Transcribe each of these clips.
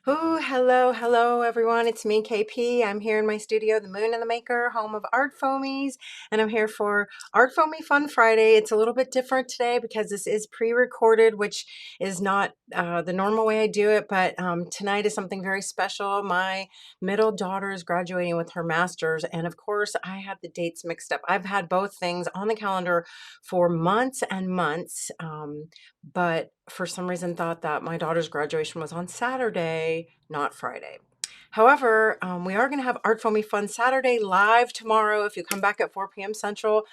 Ooh, hello everyone. It's me, Kae Pea. I'm here in my studio, the Moon and the Maker, home of ArtFoamies, and I'm here for ArtFoamies Fun Friday. It's a little bit different today because this is pre-recorded, which is not the normal way I do it, but tonight is something very special. My middle daughter is graduating with her master's, and of course, I had the dates mixed up. I've had both things on the calendar for months and months, but for some reason thought that my daughter's graduation was on Saturday, not Friday. However, we are going to have ArtFoamies Fun Saturday live tomorrow if you come back at 4 p.m. Central.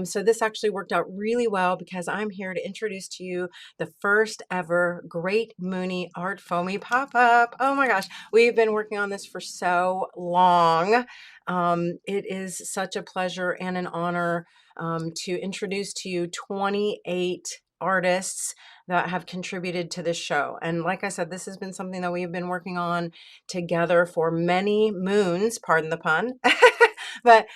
So this actually worked out really well because I'm here to introduce to you the first ever Great Mooney ArtFoamie pop-up. Oh my gosh, we've been working on this for so long. It is such a pleasure and an honor to introduce to you 28 artists that have contributed to this show. And like I said, this has been something that we've been working on together for many moons, pardon the pun. But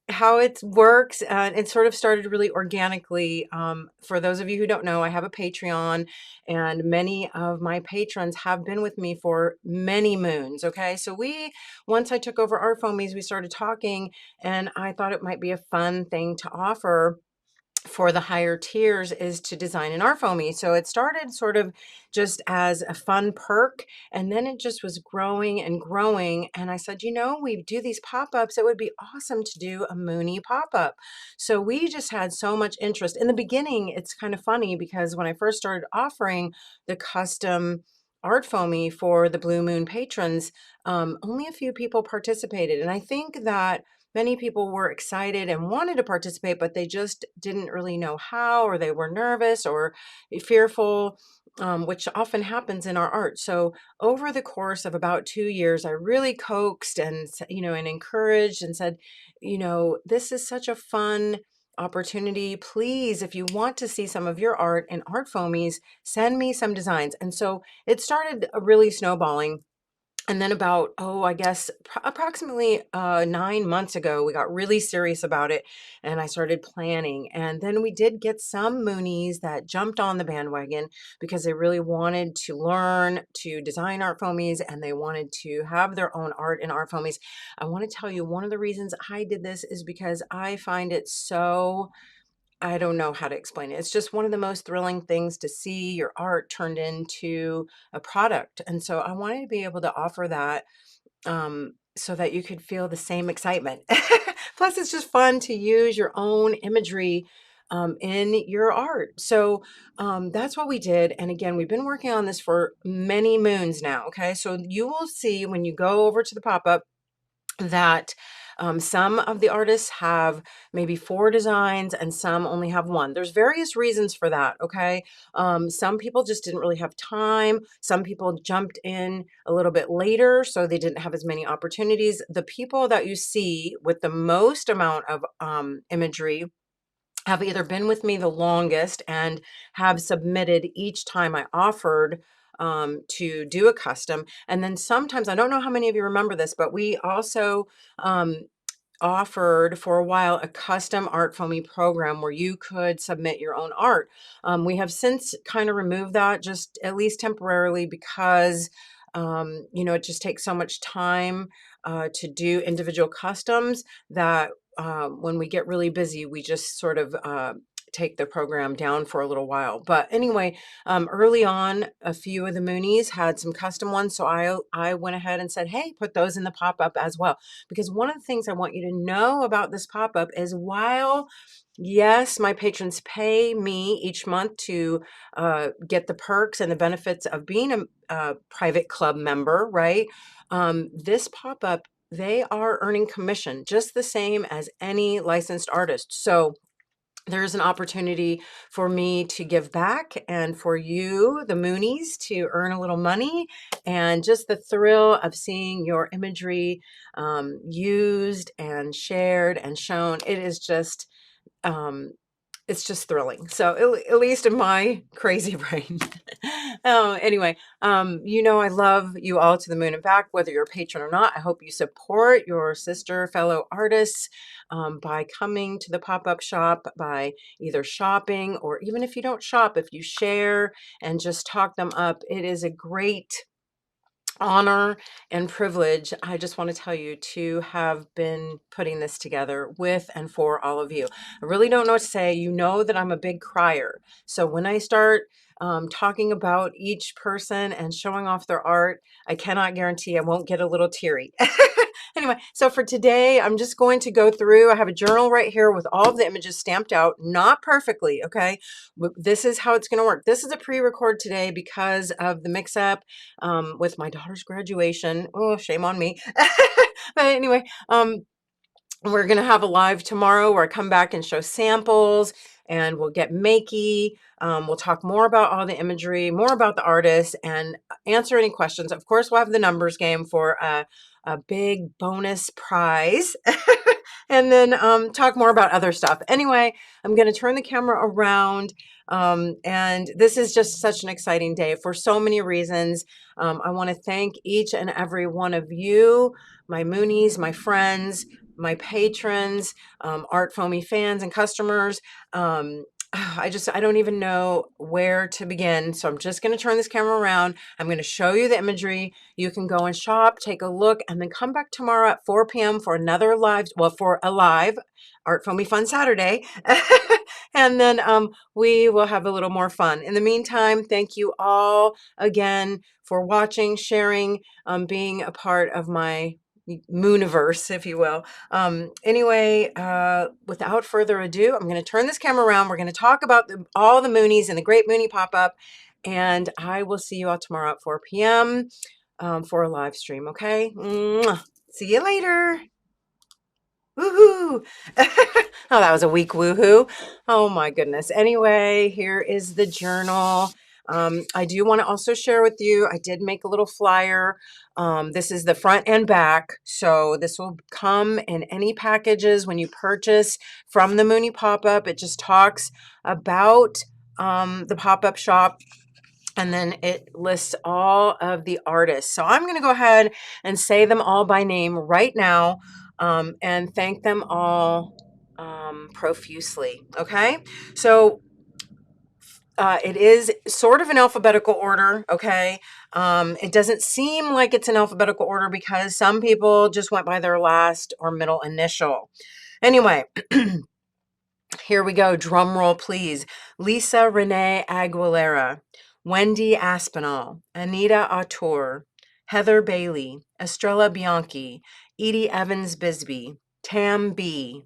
how it works, it sort of started really organically. For those of you who don't know, I have a Patreon, and many of my patrons have been with me for many moons. Okay, so once I took over ArtFoamies, we started talking, and I thought it might be a fun thing to offer for the higher tiers is to design an ArtFoamie. So it started sort of just as a fun perk, and then it just was growing and growing. And I said, we do these pop-ups. It would be awesome to do a Mooney pop-up. So we just had so much interest. In the beginning, it's kind of funny because when I first started offering the custom ArtFoamie for the Blue Moon patrons, only a few people participated. And I think that many people were excited and wanted to participate, but they just didn't really know how, or they were nervous or fearful, which often happens in our art. So over the course of about 2 years, I really coaxed and encouraged and said, this is such a fun opportunity. Please, if you want to see some of your art in ArtFoamies, send me some designs. And so it started really snowballing. And then about, I guess approximately 9 months ago, we got really serious about it and I started planning. And then we did get some Moonies that jumped on the bandwagon because they really wanted to learn to design ArtFoamies and they wanted to have their own art in ArtFoamies. I want to tell you, one of the reasons I did this is because I find it so, I don't know how to explain it. It's just one of the most thrilling things to see your art turned into a product. And so I wanted to be able to offer that so that you could feel the same excitement. Plus, it's just fun to use your own imagery in your art. So that's what we did. And again, we've been working on this for many moons now. Okay. So you will see when you go over to the pop-up that some of the artists have maybe 4 designs and some only have 1. There's various reasons for that, okay? Some people just didn't really have time. Some people jumped in a little bit later, so they didn't have as many opportunities. The people that you see with the most amount of imagery have either been with me the longest and have submitted each time I offered to do a custom. And then sometimes, I don't know how many of you remember this, but we also offered for a while a custom ArtFoamie program where you could submit your own art. We have since kind of removed that, just at least temporarily, because it just takes so much time to do individual customs that when we get really busy, we just sort of take the program down for a little while. But anyway, early on, a few of the Moonies had some custom ones. So I went ahead and said, hey, put those in the pop-up as well. Because one of the things I want you to know about this pop-up is while, yes, my patrons pay me each month to get the perks and the benefits of being a private club member, right? This pop-up, they are earning commission just the same as any licensed artist. So there's an opportunity for me to give back and for you, the Moonies, to earn a little money, and just the thrill of seeing your imagery used and shared and shown. It is just, it's just thrilling. So at least in my crazy brain. Anyway, I love you all to the moon and back, whether you're a patron or not. I hope you support your sister fellow artists by coming to the pop-up shop, by either shopping, or even if you don't shop, if you share and just talk them up. It is a great honor and privilege, I just want to tell you, to have been putting this together with and for all of you. I really don't know what to say. You know that I'm a big crier. So when I start talking about each person and showing off their art, I cannot guarantee I won't get a little teary. Anyway, so for today, I'm just going to go through. I have a journal right here with all of the images stamped out, not perfectly, okay? This is how it's going to work. This is a pre-record today because of the mix-up with my daughter's graduation. Oh, shame on me. But anyway, we're going to have a live tomorrow where I come back and show samples, and we'll get makey. We'll talk more about all the imagery, more about the artists, and answer any questions. Of course, we'll have the numbers game for a big bonus prize. And then talk more about other stuff. Anyway, I'm going to turn the camera around. And this is just such an exciting day for so many reasons. I want to thank each and every one of you, my Moonies, my friends, my patrons, ArtFoamie fans and customers. I don't even know where to begin. So I'm just going to turn this camera around. I'm going to show you the imagery. You can go and shop, take a look, and then come back tomorrow at 4 p.m. for another live, well, for a live ArtFoamie Fun Saturday. And then we will have a little more fun. In the meantime, thank you all again for watching, sharing, being a part of my mooniverse, if you will. Anyway, without further ado, I'm going to turn this camera around. We're going to talk about all the Moonies and the Great Moonie Pop-Up, and I will see you all tomorrow at 4 p.m. For a live stream, okay? Mwah. See you later. Woohoo! Oh, that was a weak woohoo. Oh my goodness. Anyway, here is the journal. I do want to also share with you, I did make a little flyer. This is the front and back. So this will come in any packages when you purchase from the Moonie Pop-Up. It just talks about the pop-up shop, and then it lists all of the artists. So I'm going to go ahead and say them all by name right now, and thank them all profusely. Okay, so it is sort of an alphabetical order. Okay, it doesn't seem like it's an alphabetical order because some people just went by their last or middle initial. Anyway, here we go. Drum roll, please. Lisa Renee Aguilera, Wendy Aspinall, Anita UR, Heather Bailey, Estrella Bianchi, Edie Evans Bisbee, Tam B,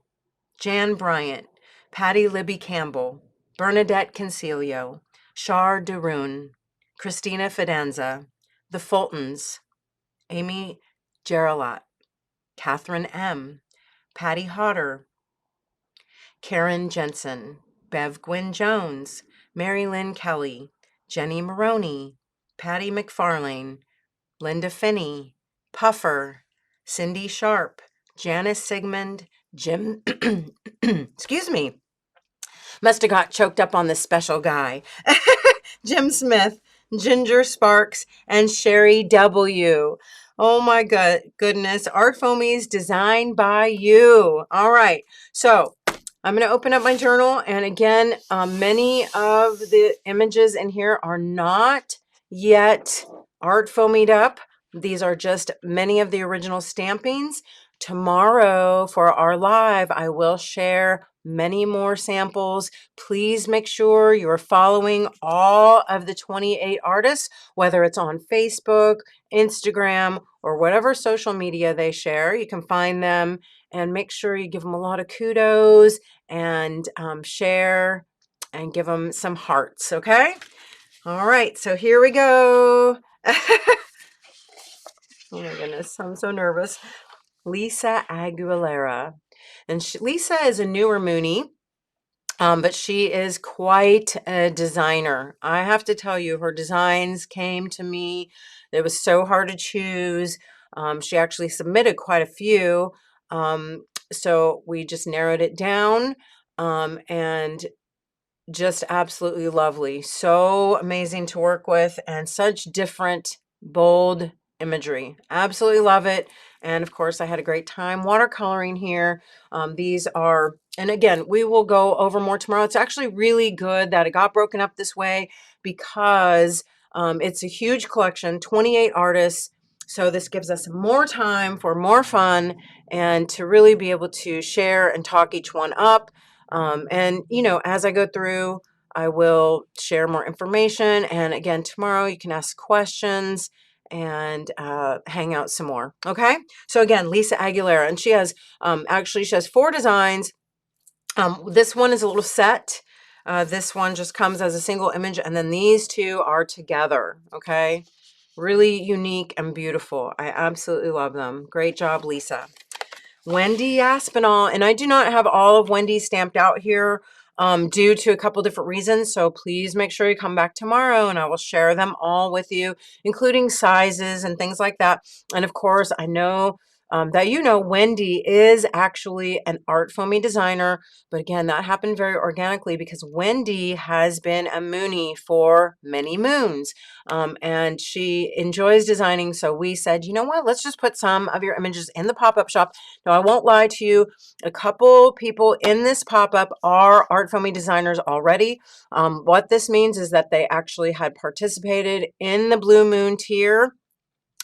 Jan Bryant, Patty Libby Campbell, Bernadette Concilio, Shar Deroon, Christina Fidanza, The Fultons, Amy Geralot, Catherine M., Patty Hodder, Karen Jensen, Bev Gwynn Jones, Mary Lynn Kelly, Jenny Maroney, Patty McFarlane, Linda Finney, Puffer, Cindy Sharp, Janice Sigmund, Jim, excuse me, must have got choked up on this special guy, Jim Smith, Ginger Sparks, and Sherry W. Oh my goodness, ArtFoamies designed by you. All right, so I'm going to open up my journal, and again, many of the images in here are not yet ArtFoamied up. These are just many of the original stampings. Tomorrow for our live, I will share many more samples. Please make sure you're following all of the 28 artists, whether it's on Facebook, Instagram, or whatever social media they share. You can find them, and make sure you give them a lot of kudos and share and give them some hearts, okay? All right, so here we go. Oh my goodness, I'm so nervous. Lisa Aguilera. And Lisa is a newer Moonie, but she is quite a designer. I have to tell you, her designs came to me. It was so hard to choose. She actually submitted quite a few. So we just narrowed it down, and just absolutely lovely. So amazing to work with, and such different, bold imagery. Absolutely love it. And of course, I had a great time watercoloring here. These are, and again, we will go over more tomorrow. It's actually really good that it got broken up this way because it's a huge collection, 28 artists. So this gives us more time for more fun and to really be able to share and talk each one up. And, you know, as I go through, I will share more information. And again, tomorrow you can ask questions and hang out some more. Okay. So again, Lisa Aguilera, and she has actually she has 4 designs. This one is a little set. This one just comes as a single image, and then these 2 are together. Okay. Really unique and beautiful. I absolutely love them. Great job, Lisa. Wendy Aspinall, and I do not have all of Wendy's stamped out here due to a couple different reasons. So please make sure you come back tomorrow and I will share them all with you, including sizes and things like that. And of course, I know that you know Wendy is actually an ArtFoamie designer, but again, that happened very organically because Wendy has been a Moonie for many moons, and she enjoys designing. So we said, you know what, let's just put some of your images in the pop-up shop. Now, I won't lie to you, a couple people in this pop-up are ArtFoamie designers already. What this means is that they actually had participated in the Blue Moon tier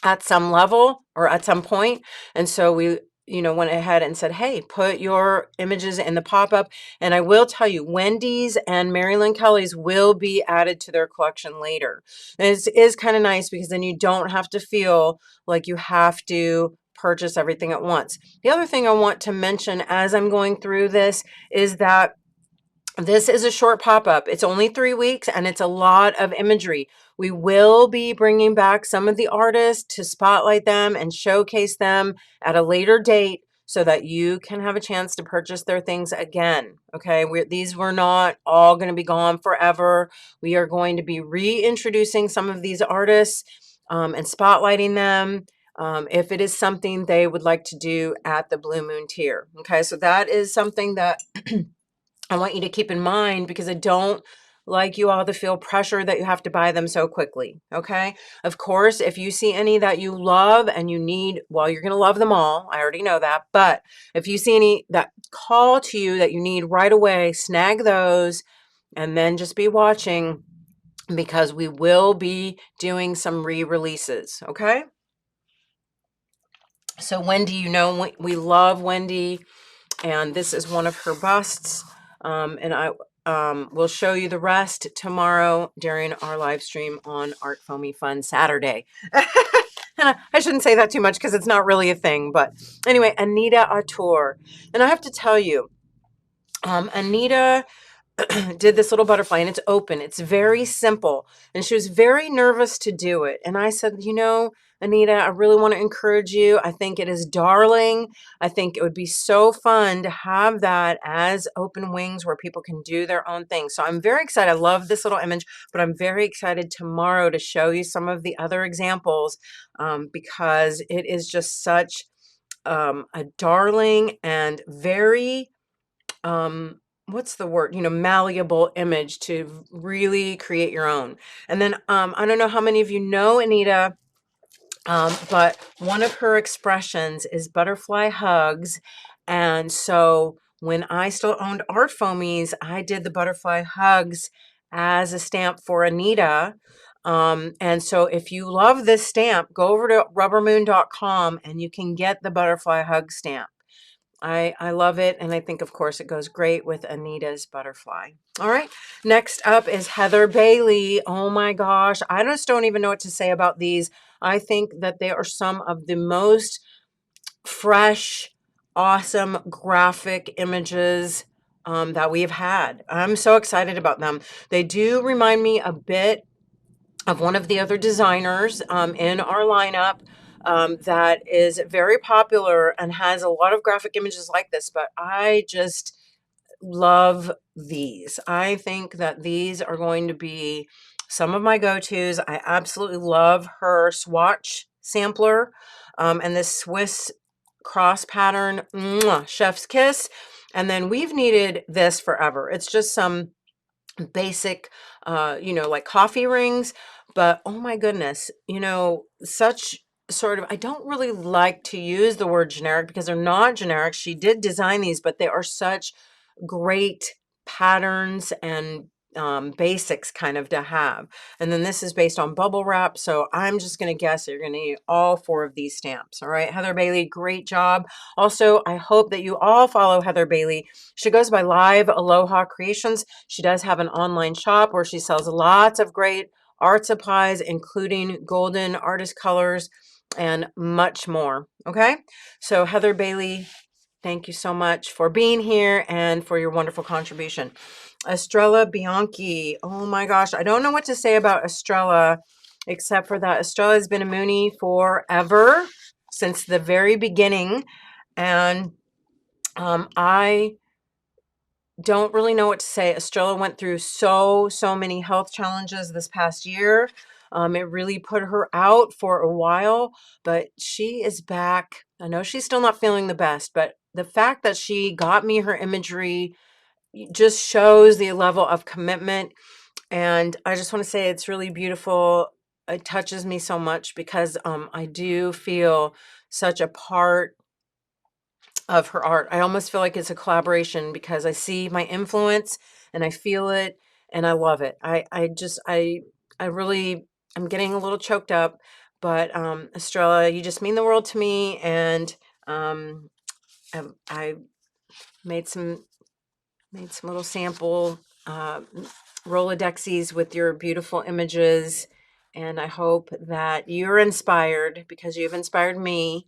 at some level or at some point. And so we, you know, went ahead and said, hey, put your images in the pop-up. And I will tell you, Wendy's and Marilyn Kelly's will be added to their collection later. And it is kind of nice because then you don't have to feel like you have to purchase everything at once. The other thing I want to mention as I'm going through this is that this is a short pop-up. It's only 3 weeks and it's a lot of imagery. We will be bringing back some of the artists to spotlight them and showcase them at a later date so that you can have a chance to purchase their things again. Okay, these were not all going to be gone forever. We are going to be reintroducing some of these artists and spotlighting them if it is something they would like to do at the Blue Moon tier. Okay, so that is something that I want you to keep in mind because I don't like you all to feel pressure that you have to buy them so quickly. Okay. Of course, if you see any that you love and you need, well, you're going to love them all. I already know that. But if you see any that call to you that you need right away, snag those and then just be watching because we will be doing some re-releases. Okay. So Wendy, you know, we love Wendy, and this is one of her busts. And I will show you the rest tomorrow during our live stream on ArtFoamie Fun Saturday. I shouldn't say that too much because it's not really a thing. But anyway, Anita UR. And I have to tell you, Anita did this little butterfly and it's open. It's very simple. And she was very nervous to do it. And I said, you know, Anita, I really want to encourage you. I think it is darling. I think it would be so fun to have that as open wings where people can do their own thing. So I'm very excited. I love this little image, but I'm very excited tomorrow to show you some of the other examples because it is just such a darling and very what's the word, you know, malleable image to really create your own. And then I don't know how many of you know Anita, but one of her expressions is butterfly hugs. And so when I still owned ArtFoamies, I did the butterfly hugs as a stamp for Anita. And so if you love this stamp, go over to rubbermoon.com and you can get the butterfly hug stamp. I love it, and I think, of course, it goes great with Anita's butterfly. All right, next up is Heather Bailey. Oh my gosh, I just don't even know what to say about these. I think that they are some of the most fresh, awesome graphic images that we have had. I'm so excited about them. They do remind me a bit of one of the other designers in our lineup that is very popular and has a lot of graphic images like this, but I just love these. I think that these are going to be some of my go-tos. I absolutely love her swatch sampler and this Swiss cross pattern, mwah, chef's kiss. And then we've needed this forever. It's just some basic, you know, like coffee rings, but oh my goodness, you know, such sort of, I don't really like to use the word generic because they're not generic. She did design these, but they are such great patterns and basics kind of to have. And then this is based on bubble wrap. So I'm just going to guess you're going to need all 4 of these stamps. All right, Heather Bailey, great job. Also, I hope that you all follow Heather Bailey. She goes by Live Aloha Creations. She does have an online shop where she sells lots of great art supplies, including golden artist colors and much more. Okay, so Heather Bailey, thank you so much for being here and for your wonderful contribution. Estrella Bianchi. Oh my gosh, I don't know what to say about Estrella except for that Estrella has been a Moonie forever, since the very beginning. And I don't really know what to say. Estrella went through so many health challenges this past year. It really put her out for a while, but she is back. I know she's still not feeling the best, but the fact that she got me her imagery just shows the level of commitment. And I just want to say it's really beautiful. It touches me so much because I do feel such a part of her art. I almost feel like it's a collaboration because I see my influence and I feel it and I love it. I really, I'm getting a little choked up, but Estrella, you just mean the world to me. And I made some little sample Rolodexes with your beautiful images. And I hope that you're inspired because you've inspired me.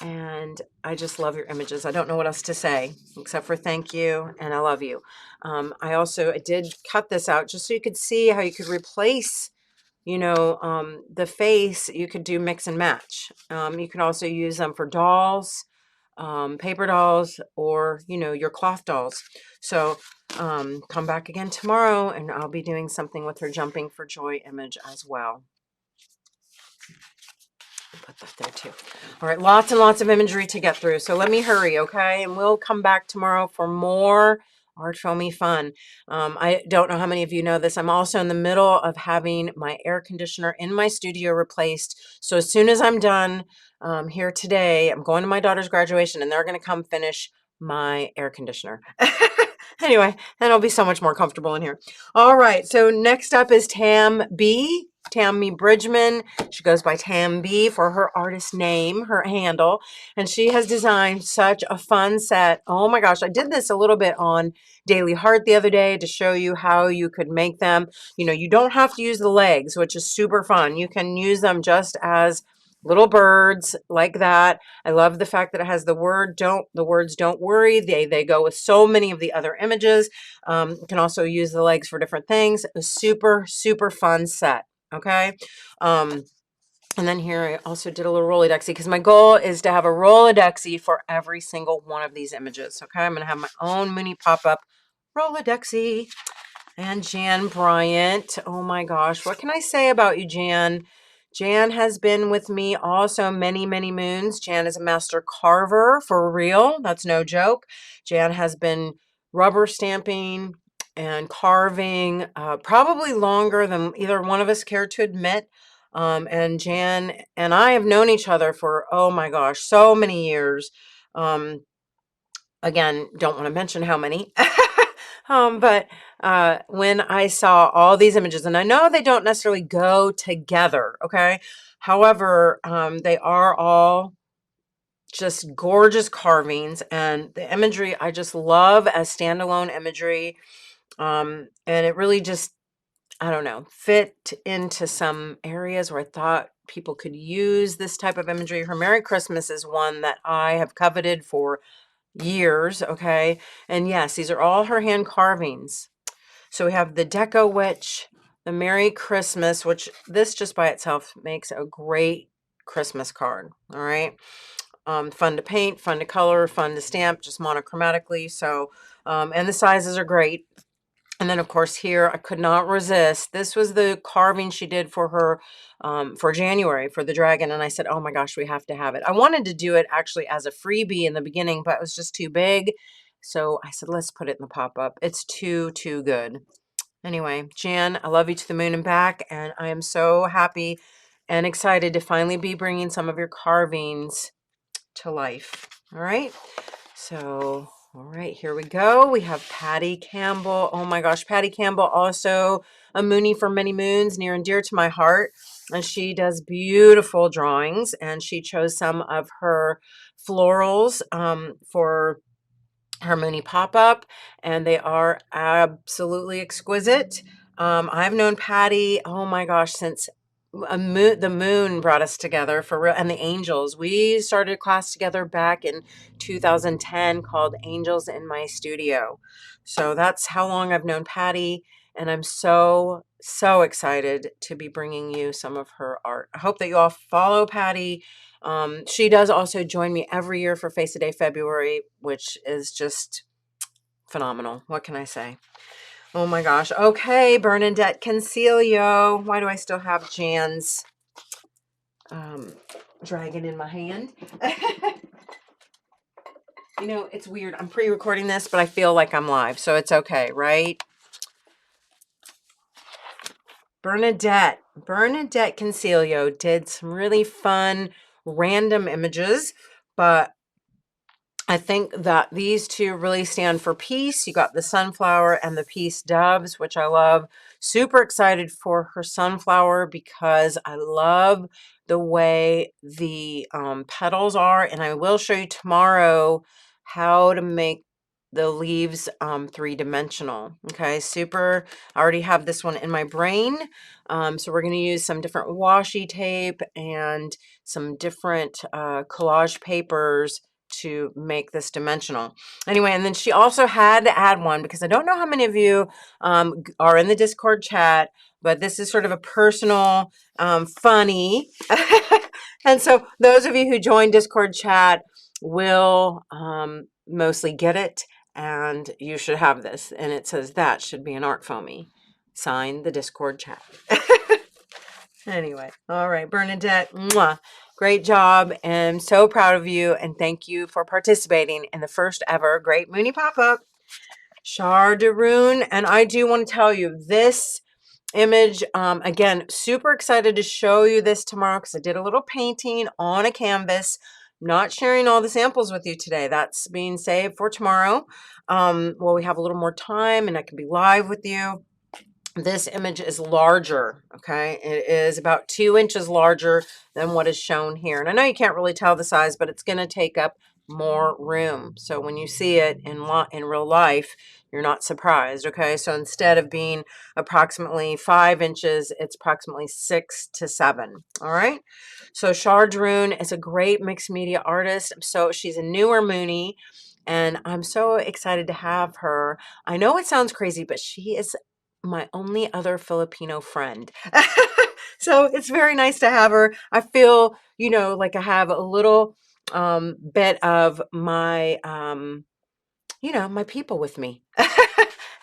And I just love your images. I don't know what else to say except for thank you and I love you. I did cut this out just so you could see how you could replace, the face. You could do mix and match. You can also use them for dolls, paper dolls, or, your cloth dolls. So come back again tomorrow and I'll be doing something with her jumping for joy image as well. Put that there too. All right, lots and lots of imagery to get through. So let me hurry, okay? And we'll come back tomorrow for more ArtFoamie fun. I don't know how many of you know this. I'm also in the middle of having my air conditioner in my studio replaced. So as soon as I'm done here today, I'm going to my daughter's graduation and they're going to come finish my air conditioner. Anyway, then I'll be so much more comfortable in here. All right, so next up is Tam B. Tammy Bridgman. She goes by Tam B for her artist name, her handle, and she has designed such a fun set. Oh my gosh, I did this a little bit on Daily Heart the other day to show you how you could make them. You don't have to use the legs, which is super fun. You can use them just as little birds like that. I love the fact that it has the words don't worry. They go with so many of the other images. You can also use the legs for different things. A super fun set. Okay. And then here I also did a little Rolodexy because my goal is to have a Rolodexy for every single one of these images. Okay. I'm going to have my own Moonie pop-up Rolodexy. And Jan Bryant. Oh my gosh. What can I say about you, Jan? Jan has been with me also many moons. Jan is a master carver for real. That's no joke. Jan has been rubber stamping and carving probably longer than either one of us care to admit. And Jan and I have known each other for, oh my gosh, so many years. Again, don't want to mention how many. But when I saw all these images, and I know they don't necessarily go together, okay? However, they are all just gorgeous carvings, and the imagery I just love as standalone imagery. And it really just, I don't know, fit into some areas where I thought people could use this type of imagery. Her Merry Christmas is one that I have coveted for years, okay? And yes, these are all her hand carvings. So we have the Deco Witch, the Merry Christmas, which this just by itself makes a great Christmas card, all right? Fun to paint, fun to color, fun to stamp, just monochromatically. So, and the sizes are great. And then, of course, here, I could not resist. This was the carving she did for her, for January, for the dragon. And I said, oh my gosh, we have to have it. I wanted to do it actually as a freebie in the beginning, but it was just too big. So I said, let's put it in the pop-up. It's too good. Anyway, Jan, I love you to the moon and back. And I am so happy and excited to finally be bringing some of your carvings to life. All right. So All right, here we go. We have Patty Campbell. Oh my gosh, Patty Campbell, also a Moonie for many moons, near and dear to my heart. And she does beautiful drawings, and she chose some of her florals for her Moonie pop-up, and they are absolutely exquisite. I've known Patty, oh my gosh, since the moon brought us together for real, and the angels. We started a class together back in 2010 called Angels in My Studio. So that's how long I've known Patty, and I'm so excited to be bringing you some of her art. I hope that you all follow Patty. She does also join me every year for Face a Day February, which is just phenomenal. What can I say? Oh my gosh. Okay, Bernadette Concilio. Why do I still have Jan's dragon in my hand? You know, it's weird. I'm pre-recording this, but I feel like I'm live, so it's okay, right? Bernadette Concilio did some really fun random images, but I think that these two really stand for peace. You got the sunflower and the peace doves, which I love. Super excited for her sunflower because I love the way the petals are. And I will show you tomorrow how to make the leaves three-dimensional. Okay, super. I already have this one in my brain. So we're going to use some different washi tape and some different collage papers to make this dimensional. Anyway, and then she also had to add one because I don't know how many of you are in the Discord chat, but this is sort of a personal, funny. And so those of you who join Discord chat will mostly get it, and you should have this. And it says that should be an ArtFoamie. Sign the Discord chat. Anyway, all right, Bernadette, mwah, great job. And I'm so proud of you. And thank you for participating in the first ever Great Moonie Pop-Up. Char Deroon. And I do want to tell you this image, again, super excited to show you this tomorrow because I did a little painting on a canvas. I'm not sharing all the samples with you today. That's being saved for tomorrow. Well, we have a little more time and I can be live with you. This image is larger, okay? It is about 2 inches larger than what is shown here. And I know you can't really tell the size, but it's going to take up more room. So when you see it in real life, you're not surprised, okay? So instead of being approximately 5 inches, it's approximately 6 to 7, all right? So Char Deroon is a great mixed media artist. So she's a newer Moonie, and I'm so excited to have her. I know it sounds crazy, but she is my only other Filipino friend. So it's very nice to have her. I feel, you know, like I have a little bit of my, you know, my people with me.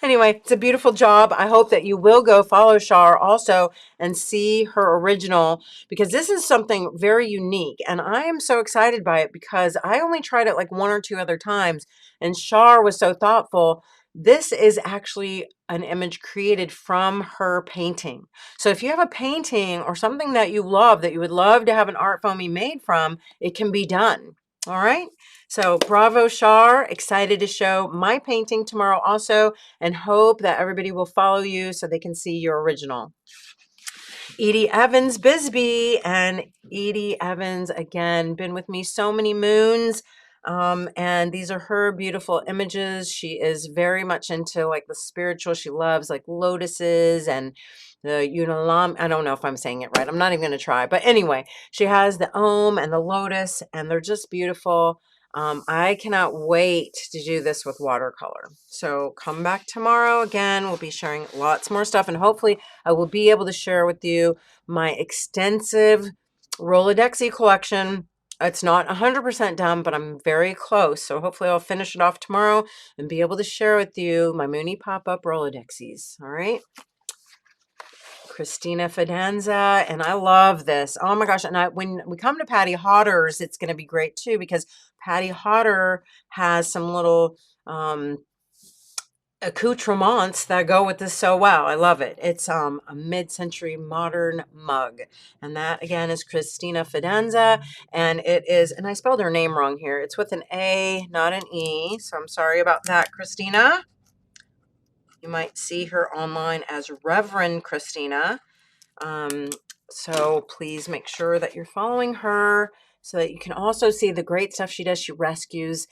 Anyway, it's a beautiful job. I hope that you will go follow Char also and see her original, because this is something very unique. And I am so excited by it because I only tried it like 1 or 2 other times. And Char was so thoughtful. This is actually an image created from her painting. So if you have a painting or something that you love, that you would love to have an ArtFoamie made from, it can be done. All right. So bravo, Char. Excited to show my painting tomorrow also, and hope that everybody will follow you so they can see your original. Edie Evans Bisbee, and Edie Evans, again, been with me so many moons. And these are her beautiful images. She is very much into like the spiritual. She loves like lotuses and the Unalam. I don't know if I'm saying it right. I'm not even going to try. But anyway, she has the Om and the lotus, and they're just beautiful. I cannot wait to do this with watercolor. So come back tomorrow again. We'll be sharing lots more stuff, and hopefully I will be able to share with you my extensive Rolodexy collection. It's not 100% done, but I'm very close. So hopefully I'll finish it off tomorrow and be able to share with you my Moonie pop-up Rolodexes. All right. Christina Fidanza, and I love this. Oh my gosh. And when we come to Patty Hodder's, it's going to be great too, because Patty Hodder has some little accoutrements that go with this so well. I love it. It's a mid-century modern mug. And that again is Christina Fidenza. And it is, and I spelled her name wrong here. It's with an A, not an E. So I'm sorry about that, Christina. You might see her online as Reverend Christina. So please make sure that you're following her so that you can also see the great stuff she does. She rescues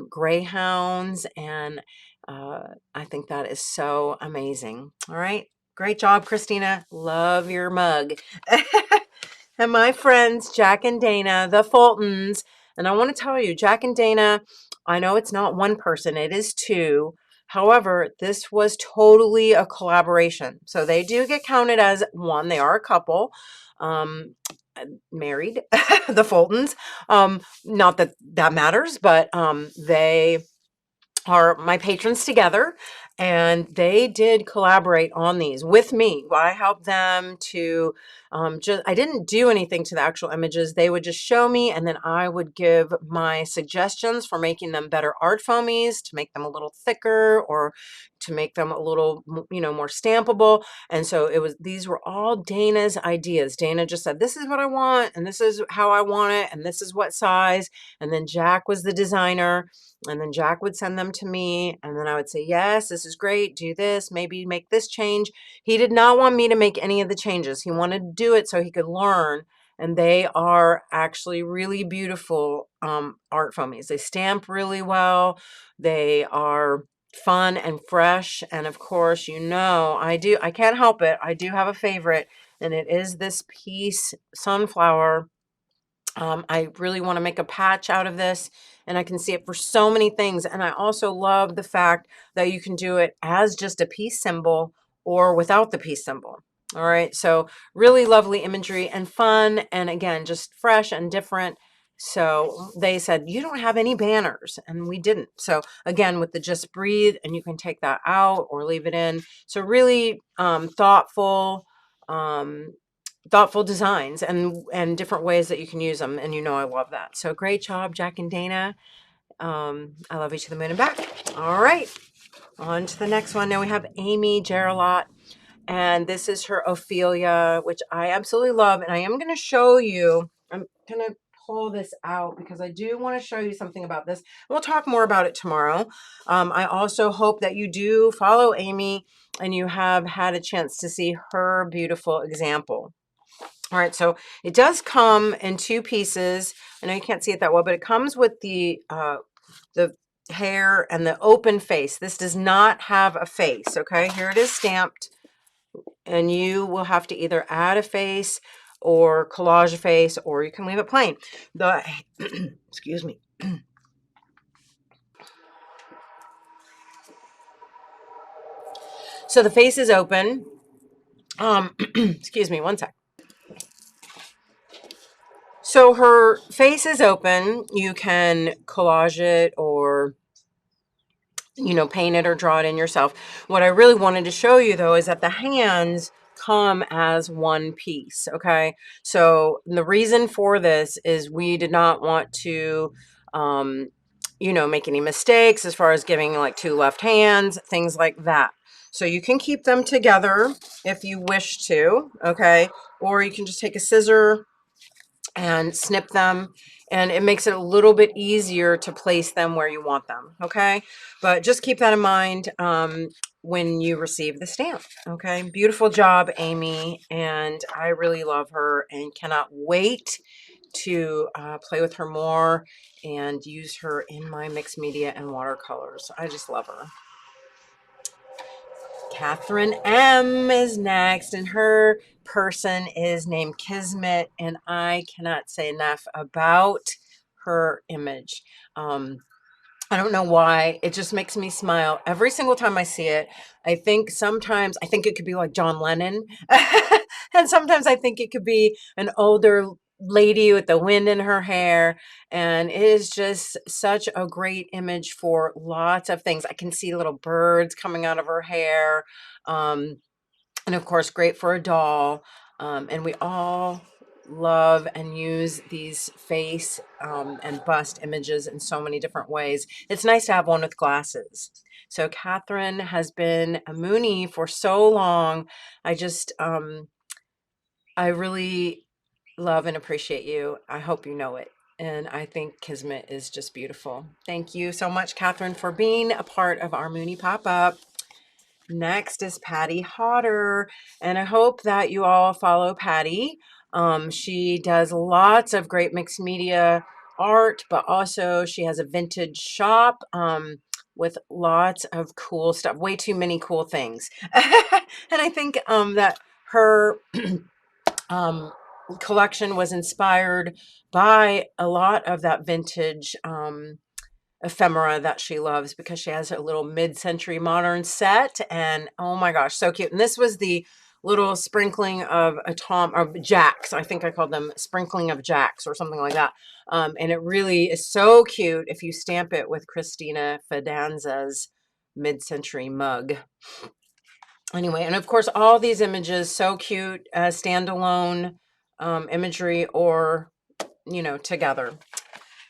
greyhounds, and I think that is so amazing. All right. Great job, Christina. Love your mug. And my friends, Jack and Dana, the Fultons. And I want to tell you, Jack and Dana, I know it's not one person, it is two. However, this was totally a collaboration. So they do get counted as one. They are a couple, married, the Fultons. Not that that matters, but they are my patrons together, and they did collaborate on these with me. I helped them to I didn't do anything to the actual images. They would just show me, and then I would give my suggestions for making them better art foamies, to make them a little thicker or to make them a little, more stampable. And so these were all Dana's ideas. Dana just said, this is what I want, and this is how I want it, and this is what size. And then Jack was the designer. And then Jack would send them to me, and then I would say, yes, this is great, do this, maybe make this change. He did not want me to make any of the changes. He wanted to do it so he could learn, and they are actually really beautiful art foamies. They stamp really well. They are fun and fresh, and of course, I can't help it. I do have a favorite, and it is this piece, Sunflower. I really want to make a patch out of this, and I can see it for so many things. And I also love the fact that you can do it as just a peace symbol or without the peace symbol. All right, so really lovely imagery and fun, and again, just fresh and different. So they said, you don't have any banners, and we didn't. So again, with the Just Breathe, and you can take that out or leave it in. So really thoughtful designs and different ways that you can use them, and I love that. So great job, Jack and Dana. I love you to the moon and back. All right, on to the next one. Now we have Amy Geralot, and this is her Ophelia, which I absolutely love. And I am going to show you, I'm going to pull this out because I do want to show you something about this. We'll talk more about it tomorrow. I also hope that you do follow Amy and you have had a chance to see her beautiful example. All right, so it does come in two pieces. I know you can't see it that well, but it comes with the hair and the open face. This does not have a face, okay? Here it is stamped, and you will have to either add a face or collage a face, or you can leave it plain. Excuse me. So the face is open. Excuse me, one sec. So her face is open. You can collage it or, paint it or draw it in yourself. What I really wanted to show you, though, is that the hands come as one piece, okay? So the reason for this is we did not want to, make any mistakes as far as giving like two left hands, things like that. So you can keep them together if you wish to, okay? Or you can just take a scissor and snip them, and it makes it a little bit easier to place them where you want them, okay? But just keep that in mind when you receive the stamp, okay? Beautiful job, Amy, and I really love her and cannot wait to play with her more and use her in my mixed media and watercolors. I just love her. Catherine M is next, and her person is named Kismet, and I cannot say enough about her image. I don't know why. It just makes me smile every single time I see it. Sometimes I think it could be like John Lennon. And sometimes I think it could be an older lady with the wind in her hair. And it is just such a great image for lots of things. I can see little birds coming out of her hair. And of course, great for a doll. And we all love and use these face and bust images in so many different ways. It's nice to have one with glasses. So Catherine has been a Moonie for so long. I just, I really love and appreciate you. I hope you know it. And I think Kismet is just beautiful. Thank you so much, Catherine, for being a part of our Moonie pop-up. Next is Patty Hodder, and I hope that you all follow Patty. She does lots of great mixed media art, but also she has a vintage shop with lots of cool stuff, way too many cool things. And I think that her collection was inspired by a lot of that vintage ephemera that she loves, because she has a little mid-century modern set, and oh my gosh, so cute. And this was the little sprinkling of a or jacks. I think I called them sprinkling of jacks or something like that. And it really is so cute if you stamp it with Christina Fidanza's mid-century mug. Anyway, and of course, all these images, so cute, standalone imagery or, you know, together.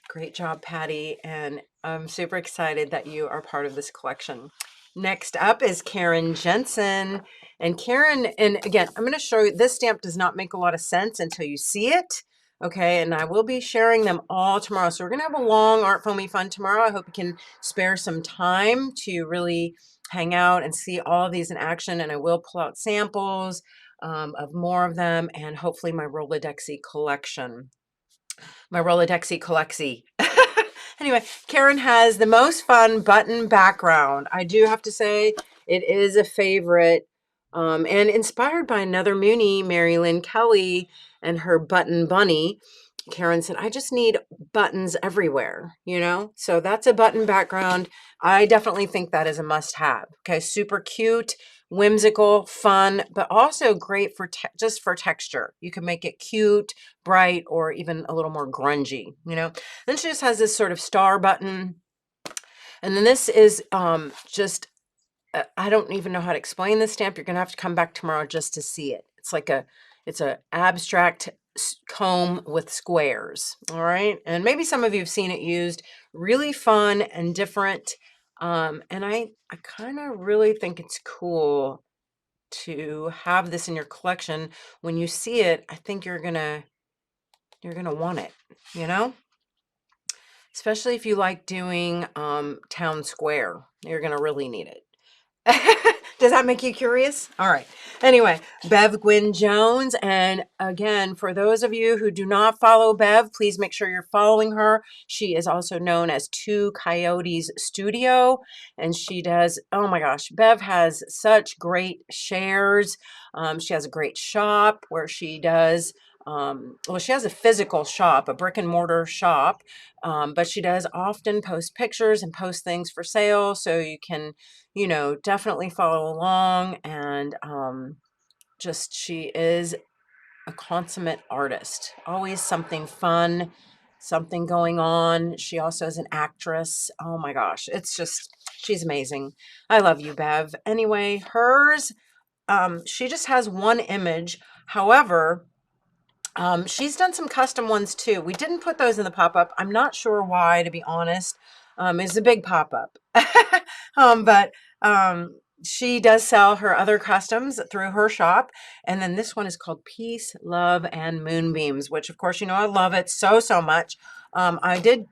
Great job, Patty, and I'm super excited that you are part of this collection. Next up is Karen Jensen. And Karen, and again, I'm going to show you, this stamp does not make a lot of sense until you see it. Okay, and I will be sharing them all tomorrow. So we're going to have a long ArtFoamie Fun tomorrow. I hope you can spare some time to really hang out and see all of these in action. And I will pull out samples of more of them, and hopefully my Rolodexy collection. My Rolodexy collectsy. Anyway, Karen has the most fun button background. I do have to say it is a favorite, and inspired by another Moonie, Mary Lynn Kelly, and her button bunny. Karen said, I just need buttons everywhere, you know? So that's a button background. I definitely think that is a must-have. Okay, super cute, whimsical, fun, but also great for just for texture. You can make it cute, bright, or even a little more grungy, you know? Then she just has this sort of star button. And then this is just, I don't even know how to explain this stamp. You're going to have to come back tomorrow just to see it. It's like it's a abstract comb with squares. All right. And maybe some of you have seen it used. Really fun and different. And I kind of really think it's cool to have this in your collection. When you see it, I think you're gonna want it, you know? Especially if you like doing town square. You're gonna really need it. Does that make you curious? All right. Anyway, Bev Gwynn Jones. And again, for those of you who do not follow Bev, please make sure you're following her. She is also known as Two Coyotes Studio. And she does, oh my gosh, Bev has such great shares. She has a great shop where she does, well, she has a physical shop, a brick and mortar shop, but she does often post pictures and post things for sale. So you can, you know, definitely follow along. And just, she is a consummate artist. Always something fun, something going on. She also is an actress. Oh my gosh, it's just, she's amazing. I love you, Bev. Anyway, hers, she just has one image. However, she's done some custom ones too. We didn't put those in the pop-up. I'm not sure why, to be honest. It's a big pop-up. But she does sell her other customs through her shop. And then this one is called Peace, Love, and Moonbeams, which of course, you know, I love it so, so much. I did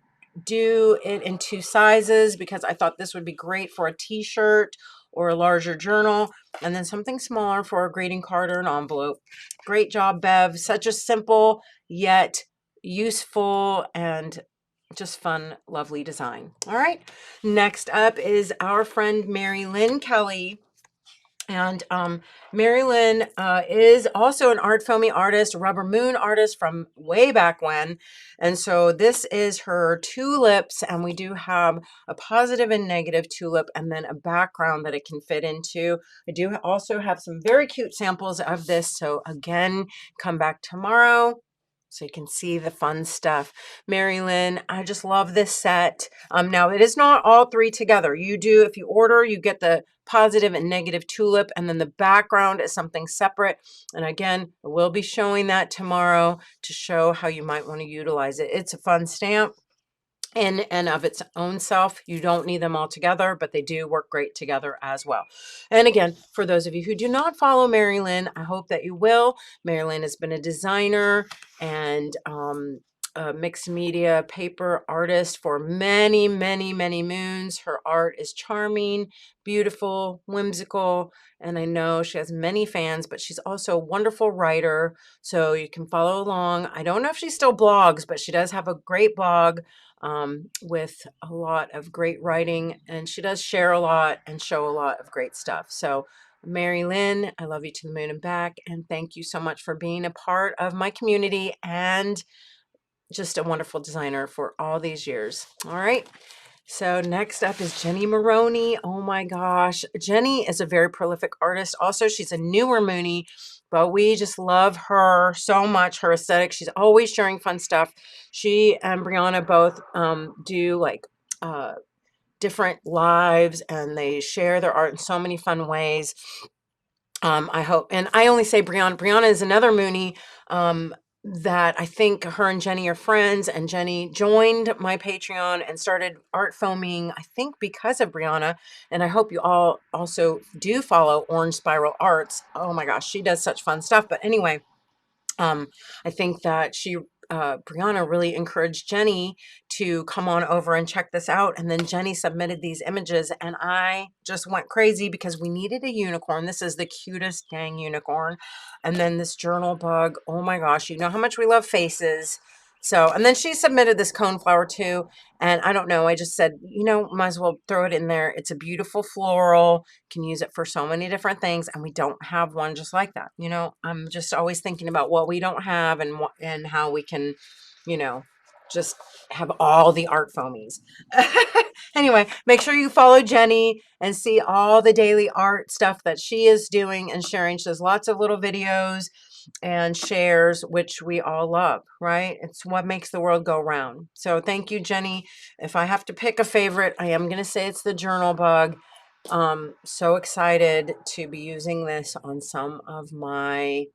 do it in 2 sizes because I thought this would be great for a t-shirt or a larger journal, and then something smaller for a greeting card or an envelope. Great job, Bev. Such a simple yet useful and just fun, lovely design. All right. Next up is our friend Mary Lynn Kelly. And Mary Lynn is also an ArtFoamie artist, Rubber Moon artist from way back when. And so this is her tulips, and we do have a positive and negative tulip and then a background that it can fit into. I do also have some very cute samples of this. So again, come back tomorrow. so you can see the fun stuff. Mary Lynn, I just love this set. Now it is not all three together. You do, if you order, you get the positive and negative tulip, and then the background is something separate. And again, we'll be showing that tomorrow to show how you might want to utilize it. It's a fun stamp in and of its own self. You don't need them all together, but they do work great together as well. And again, for those of you who do not follow Mary Lynn, I hope that you will. Mary Lynn has been a designer and a mixed media paper artist for many, many, many moons. Her art is charming, beautiful, whimsical, and I know she has many fans, but she's also a wonderful writer, so you can follow along. I don't know if she still blogs, but she does have a great blog with a lot of great writing, and she does share a lot and show a lot of great stuff. So Mary Lynn, I love you to the moon and back, and thank you so much for being a part of my community and just a wonderful designer for all these years. All right. So next up is Jenny Maroney. Oh my gosh. Jenny is a very prolific artist. Also, she's a newer Mooney, but we just love her so much, her aesthetic. She's always sharing fun stuff. She and Brianna both do like different lives, and they share their art in so many fun ways. I hope, and I only say Brianna. Brianna is another Mooney that I think her and Jenny are friends, and Jenny joined my Patreon and started ArtFoaming, I think because of Brianna. And I hope you all also do follow Orange Spiral Arts. Oh my gosh, she does such fun stuff. But anyway, I think that Brianna really encouraged Jenny to come on over and check this out. And then Jenny submitted these images, and I just went crazy because we needed a unicorn. This is the cutest dang unicorn. And then this journal bug. Oh my gosh, you know how much we love faces. So, and then she submitted this coneflower too. And I don't know, I just said, you know, might as well throw it in there. It's a beautiful floral, can use it for so many different things, and we don't have one just like that. You know, I'm just always thinking about what we don't have and how we can, you know, just have all the art foamies. Anyway, make sure you follow Jenny and see all the daily art stuff that she is doing and sharing. She does lots of little videos and shares, which we all love, right? It's what makes the world go round. So thank you, Jenny. If I have to pick a favorite, I am going to say it's the journal bug. So excited to be using this on some of my,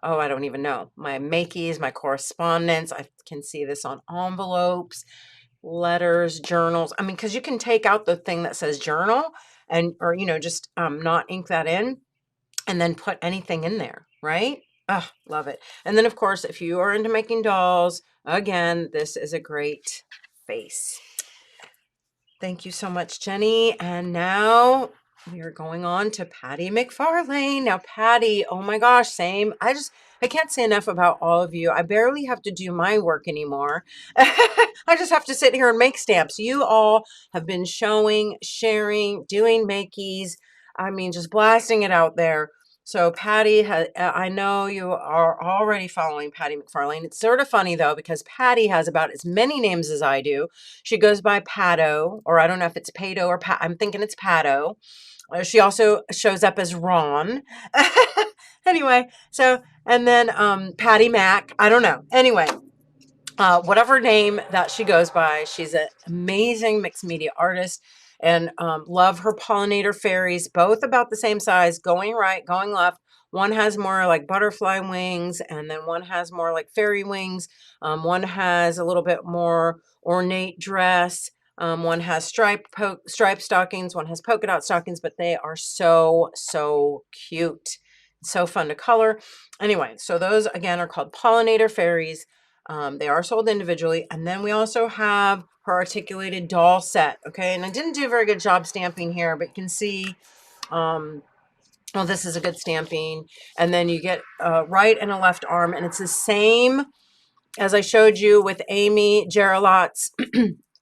oh, I don't even know, my makeys, my correspondence. I can see this on envelopes, letters, journals. I mean, because you can take out the thing that says journal and, or, you know, just not ink that in and then put anything in there, right? Oh, love it. And then, of course, if you are into making dolls, again, this is a great face. Thank you so much, Jenny. And now we are going on to Patty McFarlane. Now, Patty, oh my gosh, same. I can't say enough about all of you. I barely have to do my work anymore. I just have to sit here and make stamps. You all have been showing, sharing, doing makeys. I mean, just blasting it out there. So Patty, I know you are already following Patty McFarlane. It's sort of funny though, because Patty has about as many names as I do. She goes by Pato, or I don't know if it's Pato or Pat. I'm thinking it's Pato. She also shows up as Ron. Anyway, so, and then Patty Mac. I don't know. Anyway, whatever name that she goes by, she's an amazing mixed media artist, and love her pollinator fairies, both about the same size, going right, going left. One has more like butterfly wings, and then one has more like fairy wings. One has a little bit more ornate dress. One has striped stockings. One has polka dot stockings, but they are so, so cute. So fun to color. Anyway, so those again are called pollinator fairies. They are sold individually. And then we also have her articulated doll set. Okay. And I didn't do a very good job stamping here, but you can see, well, this is a good stamping. And then you get a right and a left arm, and it's the same as I showed you with Amy Geralot's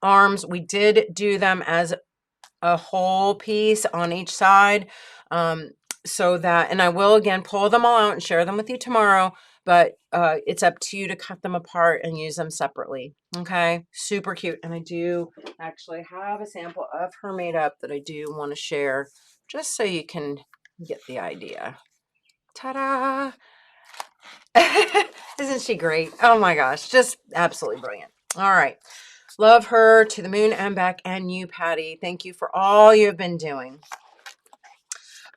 arms. We did do them as a whole piece on each side. So that, and I will again pull them all out and share them with you tomorrow, but it's up to you to cut them apart and use them separately. Okay, super cute. And I do actually have a sample of her made up that I do want to share just so you can get the idea. Ta-da! Isn't she great? Oh my gosh, just absolutely brilliant. All right. Love her to the moon and back. And you, Patty, thank you for all you've been doing.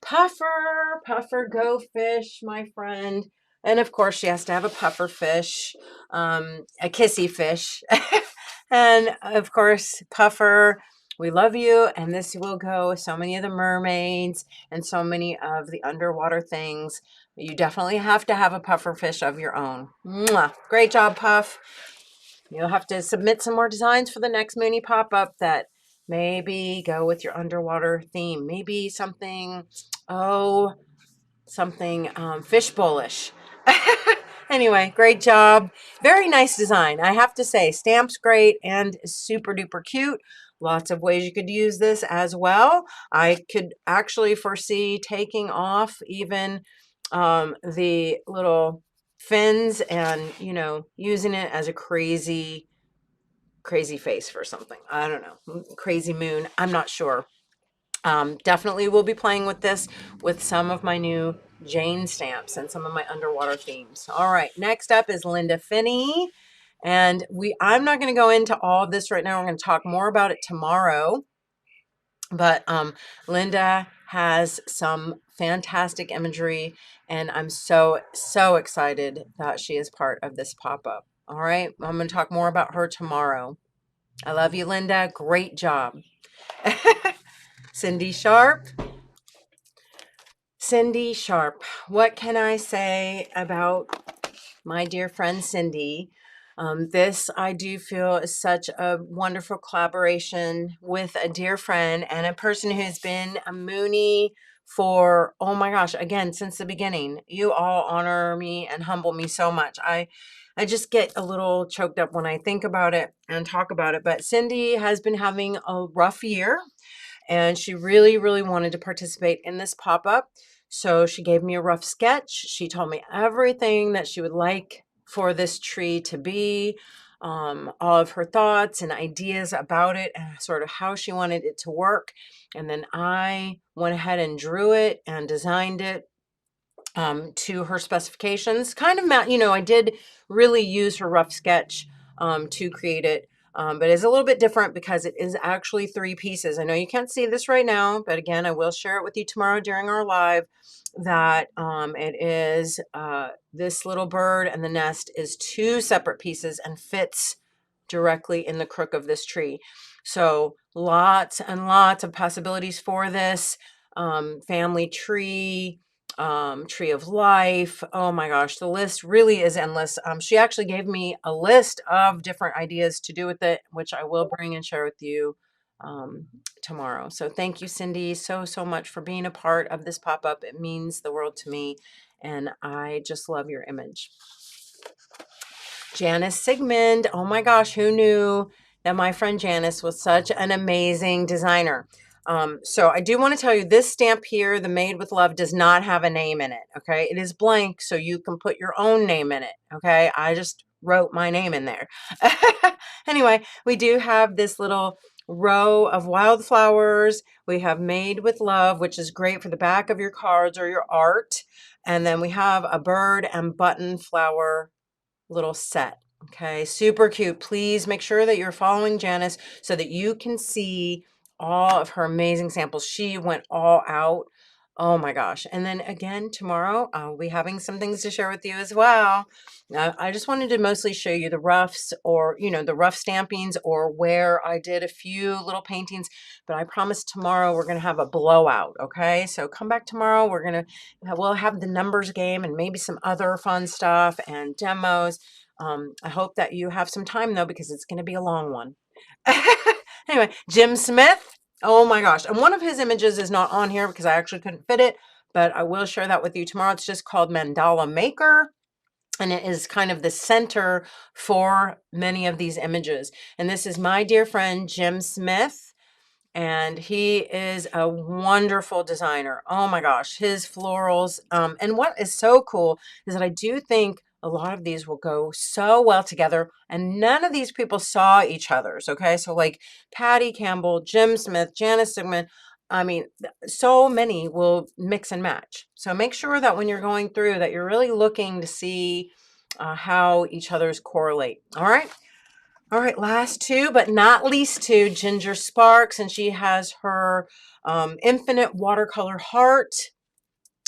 Puffer, Puffer, go fish, my friend. And of course, she has to have a puffer fish, a kissy fish. And of course, Puffer, we love you. And this will go with so many of the mermaids and so many of the underwater things. You definitely have to have a puffer fish of your own. Mwah. Great job, Puff. You'll have to submit some more designs for the next Mooney pop-up that maybe go with your underwater theme. Maybe something, oh, something fish bowlish. Anyway, great job. Very nice design. I have to say, stamp's great and super duper cute. Lots of ways you could use this as well. I could actually foresee taking off even the little fins and, you know, using it as a crazy face for something. I don't know. Crazy moon. I'm not sure. Definitely will be playing with this with some of my new Jane stamps and some of my underwater themes. All right, next up is Linda Finney. And I'm not going to go into all of this right now. We're going to talk more about it tomorrow. But Linda has some fantastic imagery, and I'm so excited that she is part of this pop-up. All right, I'm going to talk more about her tomorrow. I love you, Linda. Great job. Cindy Sharp. Cindy Sharp. What can I say about my dear friend Cindy? This I do feel is such a wonderful collaboration with a dear friend and a person who's been a Mooney for, oh my gosh, again, since the beginning. You all honor me and humble me so much. I just get a little choked up when I think about it and talk about it. But Cindy has been having a rough year, and she really, really wanted to participate in this pop-up. So she gave me a rough sketch. She told me everything that she would like for this tree to be, all of her thoughts and ideas about it and sort of how she wanted it to work. And then I went ahead and drew it and designed it to her specifications. Kind of, you know, I did really use her rough sketch to create it. But it's a little bit different because it is actually 3 pieces. I know you can't see this right now, but again, I will share it with you tomorrow during our live, that it is this little bird and the nest is 2 separate pieces and fits directly in the crook of this tree. So lots and lots of possibilities for this family tree, tree of life. Oh my gosh, the list really is endless. She actually gave me a list of different ideas to do with it, which I will bring and share with you tomorrow. So thank you, Cindy, so much for being a part of this pop-up. It means the world to me, and I just love your image. Janice Sigmund. Oh my gosh, who knew that my friend Janice was such an amazing designer? So I do want to tell you, this stamp here, the Made with Love, does not have a name in it. Okay, it is blank, so you can put your own name in it. Okay, I just wrote my name in there. Anyway, we do have this little row of wildflowers. We have Made with Love, which is great for the back of your cards or your art. And then we have a bird and button flower little set. Okay, super cute. Please make sure that you're following Janice so that you can see all of her amazing samples. She went all out. Oh my gosh. And then again, tomorrow, I'll be having some things to share with you as well. Now, I just wanted to mostly show you the roughs, or, you know, the rough stampings, or where I did a few little paintings, but I promise tomorrow we're going to have a blowout. Okay. So come back tomorrow. We'll have the numbers game and maybe some other fun stuff and demos. I hope that you have some time though, because it's going to be a long one. Anyway, Jim Smith. Oh my gosh. And one of his images is not on here because I actually couldn't fit it, but I will share that with you tomorrow. It's just called Mandala Maker, and it is kind of the center for many of these images. And this is my dear friend, Jim Smith. And he is a wonderful designer. Oh my gosh, his florals. And what is so cool is that I do think a lot of these will go so well together, and none of these people saw each other's. Okay, so like Patty Campbell, Jim Smith, Janice Sigmund, I mean, so many will mix and match. So make sure that when you're going through that you're really looking to see how each other's correlate. All right. All right. Last two, but not least two, Ginger Sparks. And she has her Infinite Watercolor Heart,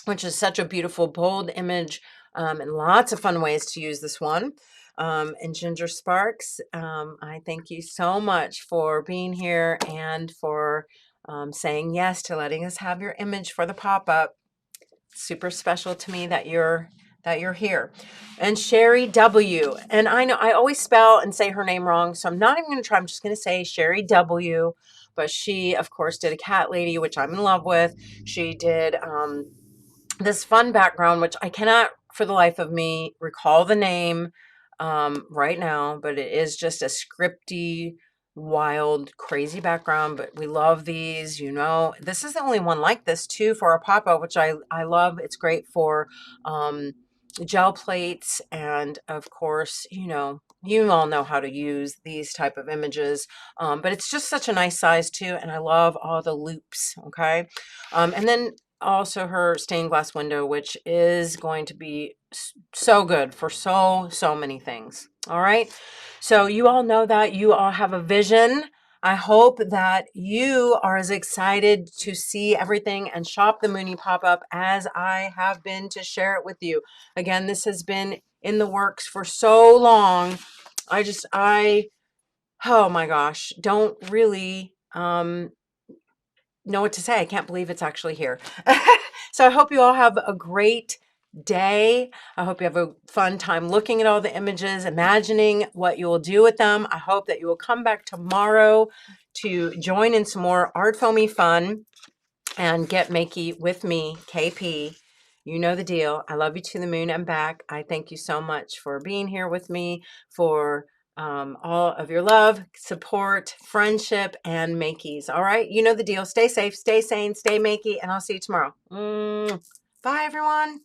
which is such a beautiful, bold image, and lots of fun ways to use this one. And Ginger Sparks, I thank you so much for being here and for saying yes to letting us have your image for the pop-up. Super special to me that you're here. And Sherry W. And I know I always spell and say her name wrong, so I'm not even going to try. I'm just going to say Sherry W. But she, of course, did a cat lady, which I'm in love with. She did this fun background, which I cannot for the life of me recall the name right now, but it is just a scripty, wild, crazy background. But we love these, you know. This is the only one like this too for a pop-up, which I love. It's great for gel plates, and of course, you all know how to use these type of images, but it's just such a nice size too, and I love all the loops. Okay, and then also her stained glass window, which is going to be so good for so many things. All right, so you all know that you all have a vision. I hope that you are as excited to see everything and shop the Mooney pop-up as I have been to share it with you. Again, this has been in the works for so long. Oh my gosh, don't really know what to say. I can't believe it's actually here. So I hope you all have a great day. I hope you have a fun time looking at all the images, imagining what you will do with them. I hope that you will come back tomorrow to join in some more ArtFoamie fun and get makey with me, Kae Pea. You know the deal. I love you to the moon and back. I thank you so much for being here with me, for all of your love, support, friendship, and makeys. All right, you know the deal. Stay safe, stay sane, stay makey, and I'll see you tomorrow. Bye, everyone.